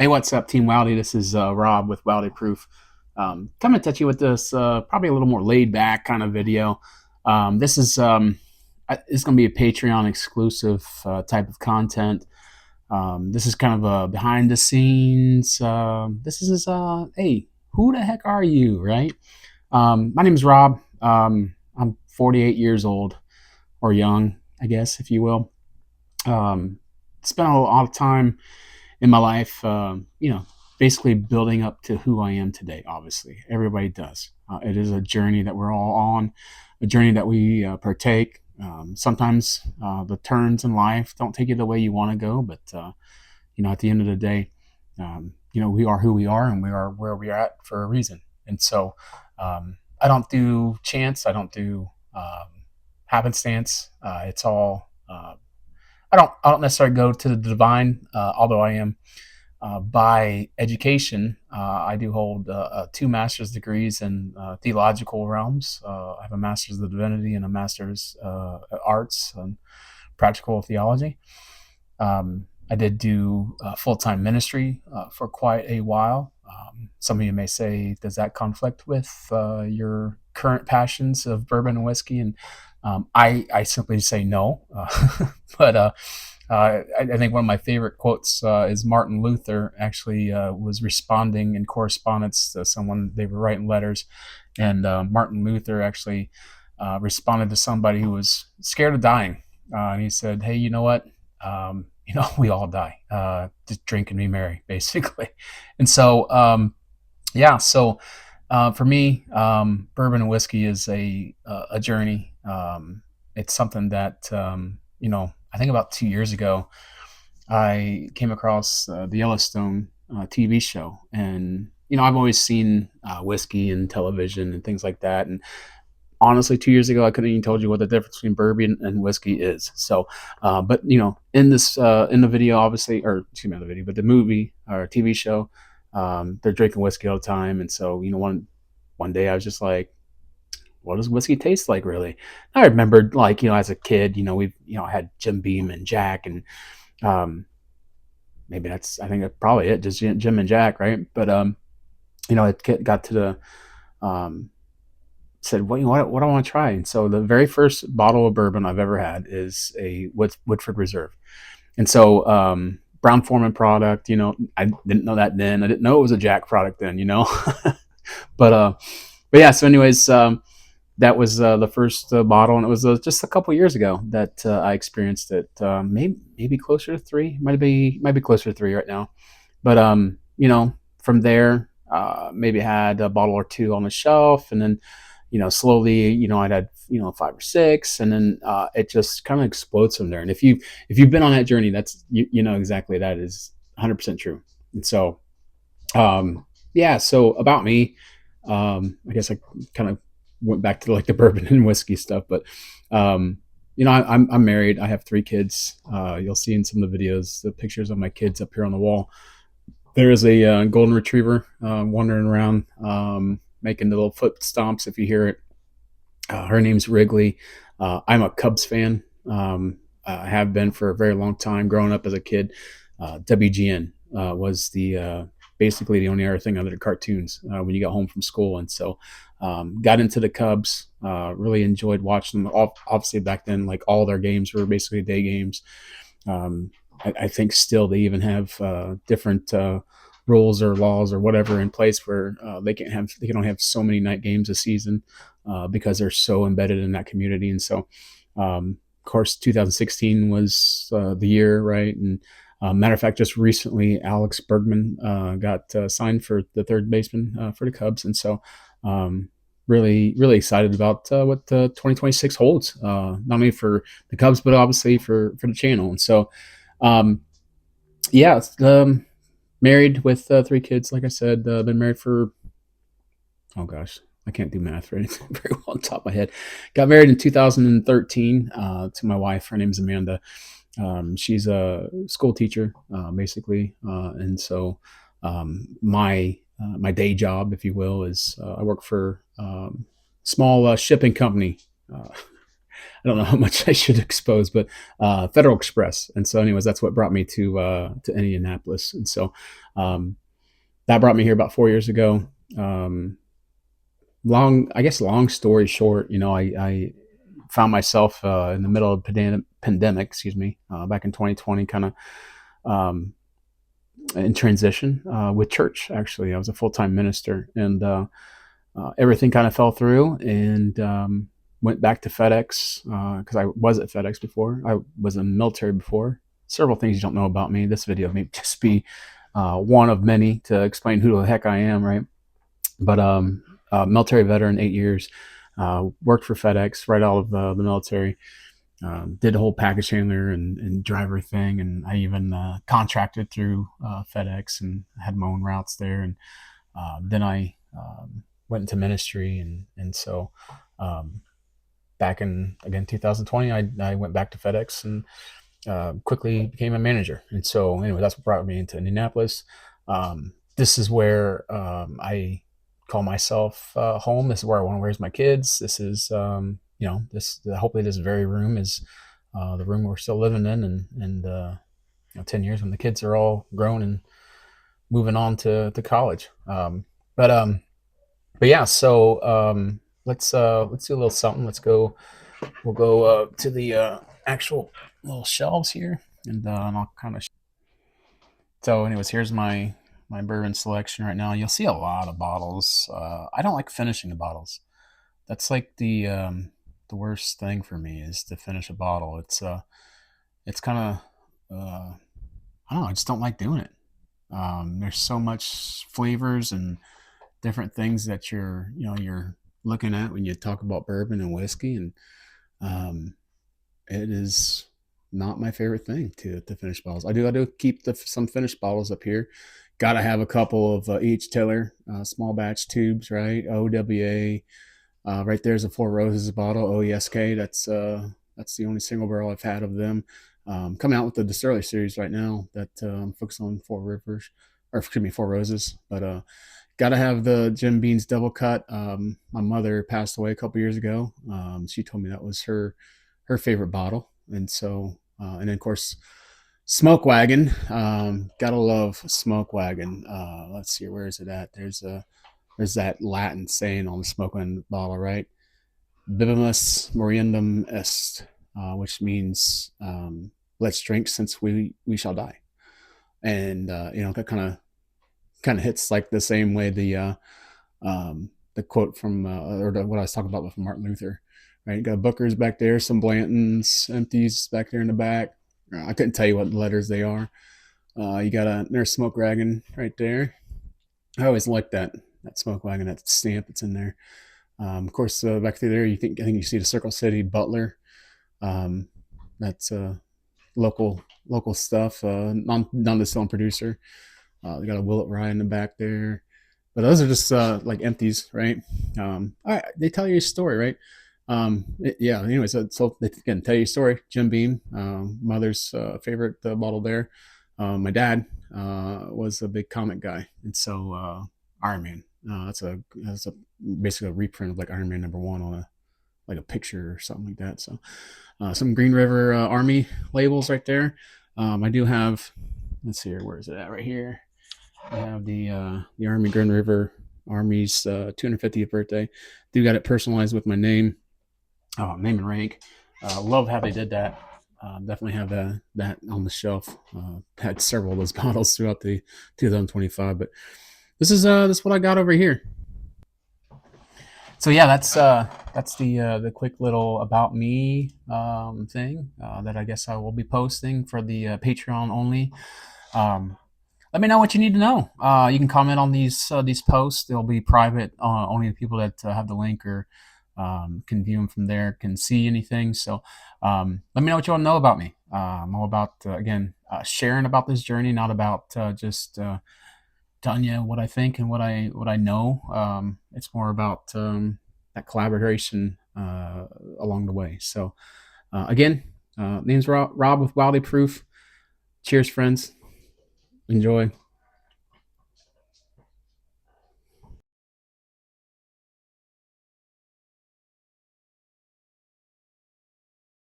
Hey, what's up, Team Wowdy? This is Rob with Wowdy Proof. Coming at you with this probably a little more laid back kind of video. This is it's going to be a Patreon exclusive type of content. This is kind of a behind the scenes. This is hey, who the heck are you, right? My name is Rob. I'm 48 years old, or young, I guess, if you will. Spent a lot of time in my life, basically building up to who I am today. Obviously, everybody does. It is a journey that we're all on, a journey that we partake. Sometimes the turns in life don't take you the way you want to go, but at the end of the day, we are who we are, and we are where we are at for a reason. And so, I don't do chance. I don't do happenstance. It's all. I don't necessarily go to the divine, although I am by education. I do hold two master's degrees in theological realms. I have a master's of divinity and a master's arts and practical theology. I did do full time ministry for quite a while. Some of you may say, does that conflict with your current passions of bourbon and whiskey? And I simply say no. But I think one of my favorite quotes is Martin Luther actually was responding in correspondence to someone. They were writing letters, and Martin Luther actually responded to somebody who was scared of dying. And he said, hey, you know what? We all die. Just drink and be merry, basically. And so, for me, bourbon and whiskey is a journey. It's something that I think about 2 years ago, I came across the Yellowstone TV show, and I've always seen whiskey and television and things like that. And honestly, 2 years ago, I couldn't even told you what the difference between bourbon and whiskey is. So, but in this in the video, obviously, or excuse me, not the video, but the movie or TV show, they're drinking whiskey all the time, and so one day I was just like, what does whiskey taste like, really? I remembered, like, as a kid, we've had Jim Beam and Jack, and um, maybe I think that's probably it, just Jim and Jack, right? But it got to the um, said, well, what do I want to try? And so the very first bottle of bourbon I've ever had is a Woodford Reserve. And so Brown Forman product, I didn't know that then. I didn't know it was a Jack product then, but but yeah. So anyways, that was the first bottle, and it was just a couple years ago that I experienced it. Maybe closer to three. Might be closer to three right now. But from there, maybe had a bottle or two on the shelf, and then slowly, I'd had five or six, and then it just kind of explodes from there. And if you've been on that journey, that's you know exactly that is 100% true. And so yeah, so about me, I guess I kind of went back to like the bourbon and whiskey stuff, but I'm married. I have three kids. You'll see in some of the videos the pictures of my kids up here on the wall. There is a golden retriever wandering around, making little foot stomps if you hear it. Her name's Wrigley. I'm a Cubs fan. I have been for a very long time. Growing up as a kid, WGN was the basically the only other thing under the cartoons when you got home from school, and so got into the Cubs. Really enjoyed watching them. Obviously, back then, like all their games were basically day games. Um, I think still they even have different rules or laws or whatever in place where they can only have so many night games a season because they're so embedded in that community. And so, of course, 2016 was the year, right? And matter of fact, just recently, Alex Bergman got signed for the third baseman for the Cubs, and so really, really excited about what 2026 holds, not only for the Cubs but obviously for the channel. And so, um, yeah, married with three kids. Like I said, been married for, oh gosh, I can't do math very very well on top of my head. Got married in 2013 to my wife. Her name's Amanda. She's a school teacher, basically, and so my day job, if you will, is I work for small shipping company. Uh, I don't know how much I should expose, but Federal Express. And so, anyways, that's what brought me to Indianapolis. And so um, that brought me here about 4 years ago. Um, I guess, long story short, I found myself in the middle of pandemic, excuse me, back in 2020, kind of um, in transition with church. Actually, I was a full time minister, and everything kind of fell through, and went back to FedEx because I was at FedEx before. I was in the military before. Several things you don't know about me. This video may just be one of many to explain who the heck I am, right? But military veteran, 8 years, worked for FedEx right out of the military. Did the whole package handler and driver thing, and I even contracted through FedEx and had my own routes there. And then I went into ministry, and so um, back in, again, 2020, I went back to FedEx and quickly became a manager. And so, anyway, that's what brought me into Indianapolis. This is where I call myself home. This is where I want to raise my kids. This is, this, hopefully this very room is the room we're still living in, and 10 years when the kids are all grown and moving on to college. But yeah, so let's do a little something. We'll go to the actual little shelves here, and I'll kind of. So, anyways, here's my bourbon selection right now. You'll see a lot of bottles. I don't like finishing the bottles. That's like the worst thing for me, is to finish a bottle. It's kind of I don't know. I just don't like doing it. There's so much flavors and different things that you're looking at when you talk about bourbon and whiskey, and um, it is not my favorite thing to finish bottles. I do keep some finished bottles up here. Got to have a couple of each Taylor small batch tubes, right? OWA. Right there's a Four Roses bottle, OESK. That's the only single barrel I've had of them. Coming out with the Distillery series right now that I'm focused on Four Rivers, or excuse me, Four Roses. But got to have the Jim Beam's Double Cut. My mother passed away a couple years ago. She told me that was her favorite bottle, and so and then of course Smoke Wagon. Gotta love Smoke Wagon. Let's see, where is it at? There's that Latin saying on the Smoke Wagon bottle, right? Bibimus moriendum est, which means let's drink since we shall die. And that kind of hits like the same way the quote from what I was talking about from Martin Luther, right? You got Booker's back there, some Blantons, empties back there in the back. I couldn't tell you what letters they are. You got there's Smoke Wagon right there. I always like that Smoke Wagon, that stamp that's in there. Of course, back through there, I think you see the Circle City Butler. That's local stuff. Non-distilling producer. They got a Willet Rye in the back there. But those are just like empties, right? They tell you a story, right? Yeah. Anyways, so they can tell you a story. Jim Beam, mother's favorite bottle there. My dad was a big comic guy, and so Iron Man. That's basically a reprint of like Iron Man #1 on a picture or something like that. So some Green River Army labels right there. I do have. Let's see here. Where is it at? Right here. I have the Army Green River Army's 250th birthday. Do got it personalized with my name, name and rank. Love how they did that. Definitely have that on the shelf. Had several of those bottles throughout the 2025, but this is what I got over here. So yeah, that's the quick little about me thing that I guess I will be posting for the Patreon only. Um, Let me know what you need to know. You can comment on these posts. They'll be private. Only the people that have the link or can view them from there can see anything. So let me know what you want to know about me. I'm all about again sharing about this journey, not about just telling you what I think and what I know. It's more about that collaboration along the way. So again, name's Rob with Wildly Proof. Cheers, friends. Enjoy.